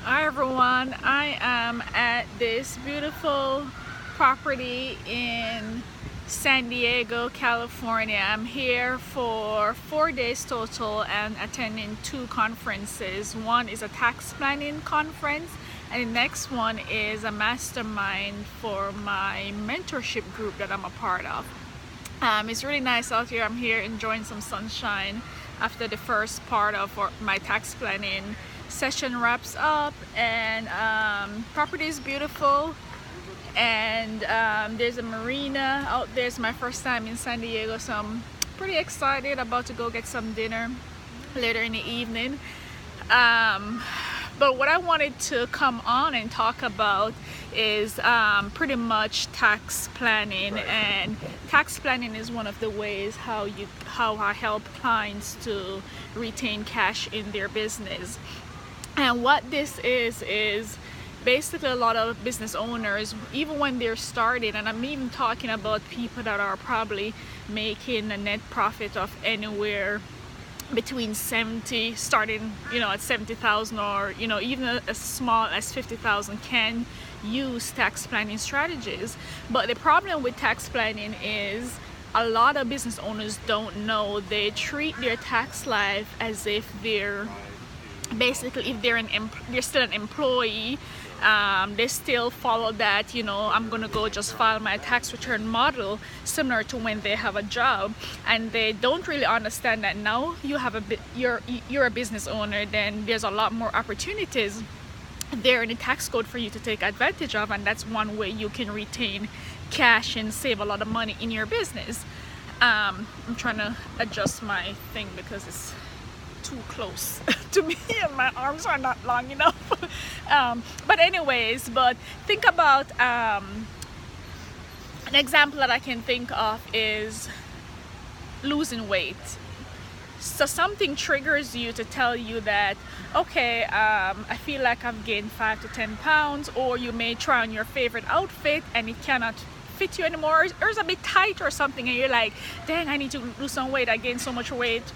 Hi everyone, I am at this beautiful property in San Diego, California. I'm here for 4 days total and attending 2 conferences. One is a tax planning conference and the next one is a mastermind for my mentorship group that I'm a part of. It's really nice out here. I'm here enjoying some sunshine after the first part of my tax planning session wraps up, and property is beautiful, and there's a marina out there. It's my first time in San Diego, so I'm pretty excited. About to go get some dinner later in the evening. But what I wanted to come on and talk about is pretty much tax planning, and tax planning is one of the ways how I help clients to retain cash in their business. And what this is basically a lot of business owners, even when they're starting, and I'm even talking about people that are probably making a net profit of anywhere between 70, starting at 70,000, or even as small as 50,000, can use tax planning strategies. But the problem with tax planning is a lot of business owners don't know. They treat their tax life as if they're basically, if they're still an employee, they still follow that, I'm gonna go just file my tax return model similar to when they have a job, and they don't really understand that now you're a business owner, then there's a lot more opportunities there in the tax code for you to take advantage of, and that's one way you can retain cash and save a lot of money in your business. I'm trying to adjust my thing because it's too close to me and my arms are not long enough. But think about an example that I can think of is losing weight. So something triggers you to tell you that, okay, I feel like I've gained 5 to 10 pounds, or you may try on your favorite outfit and it cannot fit you anymore, or it's a bit tight or something, and you're like, dang, I need to lose some weight. I gained so much weight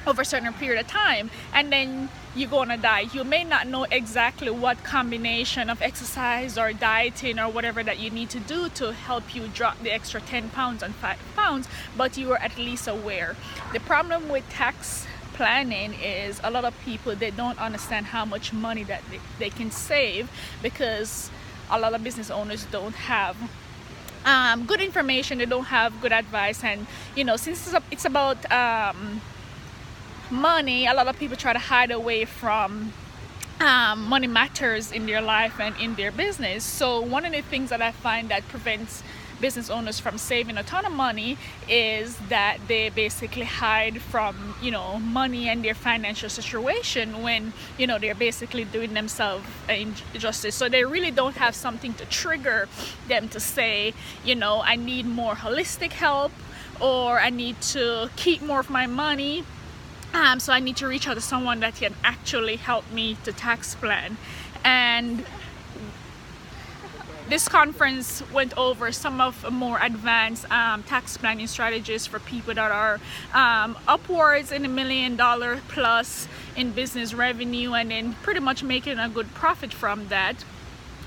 over a certain period of time, and then you go on a diet. You may not know exactly what combination of exercise or dieting or whatever that you need to do to help you drop the extra 10 pounds and 5 pounds, but you are at least aware. The problem with tax planning is a lot of people, they don't understand how much money that they can save, because a lot of business owners don't have good information. They don't have good advice, and since it's about money, a lot of people try to hide away from money matters in their life and in their business. So one of the things that I find that prevents business owners from saving a ton of money is that they basically hide from money and their financial situation when they're basically doing themselves injustice. So they really don't have something to trigger them to say, I need more holistic help, or I need to keep more of my money. So I need to reach out to someone that can actually help me to tax plan. And this conference went over some of more advanced tax planning strategies for people that are upwards in $1 million plus in business revenue, and then pretty much making a good profit from that.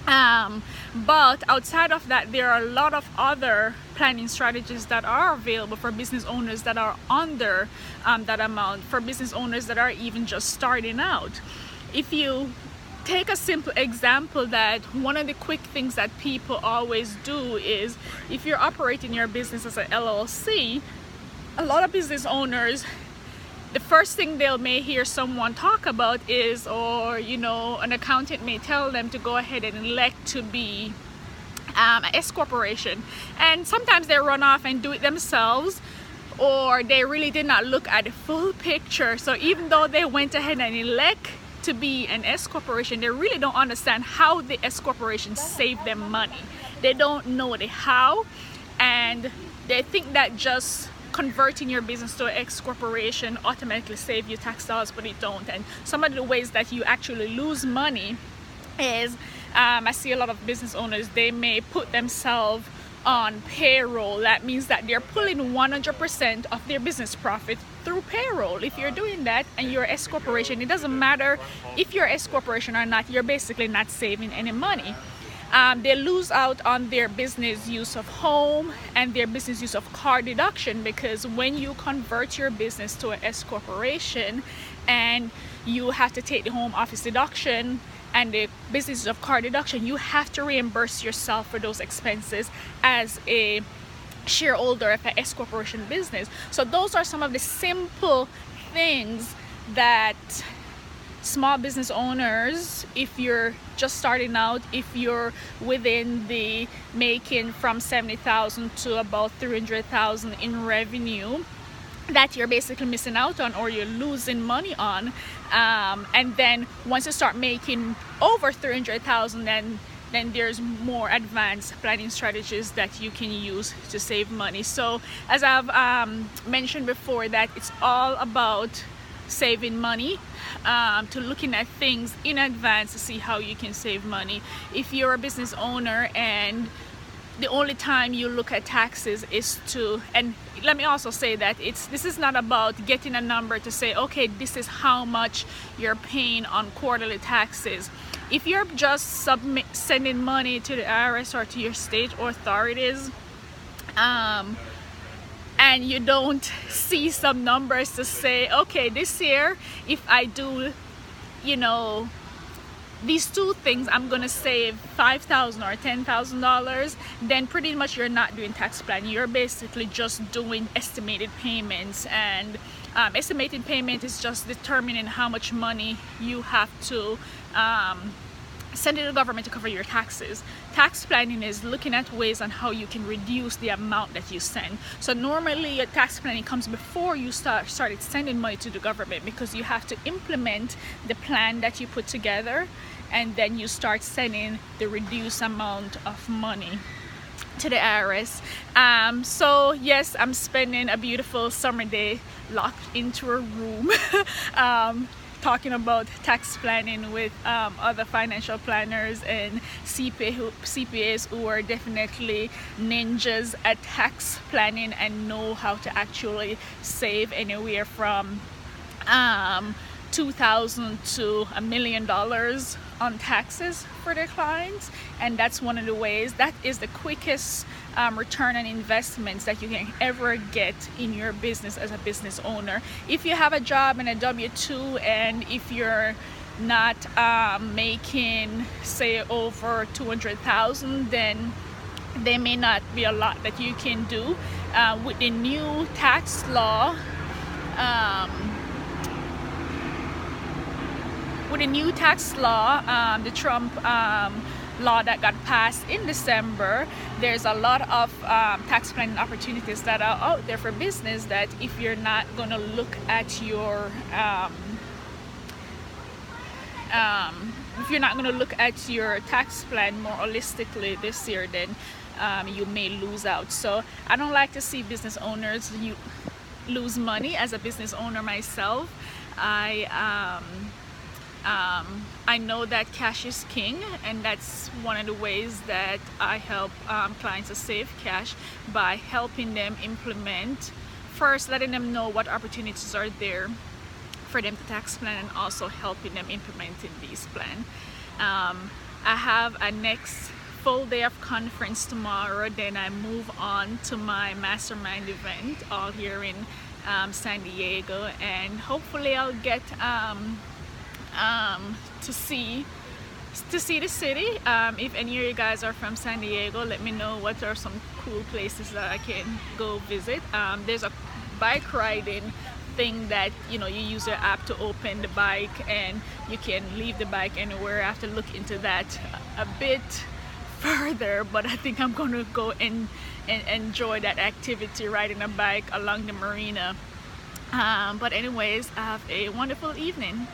But outside of that, there are a lot of other planning strategies that are available for business owners that are under that amount, for business owners that are even just starting out. If you take a simple example, that one of the quick things that people always do is, if you're operating your business as an LLC, a lot of business owners, the first thing they may hear someone talk about is, or an accountant may tell them to go ahead and elect to be an S corporation, and sometimes they run off and do it themselves, or they really did not look at the full picture. So even though they went ahead and elect to be an S corporation, they really don't understand how the S corporation saved them money. They don't know the how, and they think that just converting your business to an X corporation automatically save you tax dollars, but it don't. And some of the ways that you actually lose money is, I see a lot of business owners, they may put themselves on payroll. That means that they're pulling 100% of their business profit through payroll. If you're doing that and you're S corporation, it doesn't matter if you're S corporation or not, you're basically not saving any money. They lose out on their business use of home and their business use of car deduction, because when you convert your business to an S corporation and you have to take the home office deduction and the business of car deduction, you have to reimburse yourself for those expenses as a shareholder of an S corporation business. So those are some of the simple things that small business owners, if you're just starting out, if you're within the making from 70,000 to about 300,000 in revenue, that you're basically missing out on or you're losing money on. And then once you start making over 300,000, then there's more advanced planning strategies that you can use to save money. So as I've mentioned before, that it's all about saving money, to looking at things in advance to see how you can save money. If you're a business owner and the only time you look at taxes is to, and let me also say that this is not about getting a number to say, okay, this is how much you're paying on quarterly taxes. If you're just sending money to the IRS or to your state authorities, and you don't see some numbers to say, okay, this year if I do, you know, these two things, I'm gonna save $5,000 or $10,000, then pretty much you're not doing tax planning. You're basically just doing estimated payments, and estimated payment is just determining how much money you have to send to the government to cover your taxes. Tax planning is looking at ways on how you can reduce the amount that you send. So normally your tax planning comes before you started sending money to the government, because you have to implement the plan that you put together, and then you start sending the reduced amount of money to the IRS. So yes, I'm spending a beautiful summer day locked into a room talking about tax planning with other financial planners and CPAs who are definitely ninjas at tax planning and know how to actually save anywhere from $2,000 to $1 million on taxes for their clients. And that's one of the ways, that is the quickest return on investments that you can ever get in your business as a business owner. If you have a job and a W-2, and if you're not making, say, over 200,000, then there may not be a lot that you can do. With the new tax law, the Trump law that got passed in December, there's a lot of tax planning opportunities that are out there for business, that if you're not going to look at your tax plan more holistically this year, then you may lose out. So I don't like to see business owners lose money. As a business owner myself, I know that cash is king, and that's one of the ways that I help clients to save cash, by helping them implement, first letting them know what opportunities are there for them to tax plan, and also helping them implementing these plans. I have a next full day of conference tomorrow, then I move on to my mastermind event all here in San Diego, and hopefully I'll get to see the city. If any of you guys are from San Diego, let me know what are some cool places that I can go visit. There's a bike riding thing that, you know, you use your app to open the bike and you can leave the bike anywhere. I have to look into that a bit further, but I think I'm gonna go and enjoy that activity, riding a bike along the marina. But anyways, have a wonderful evening.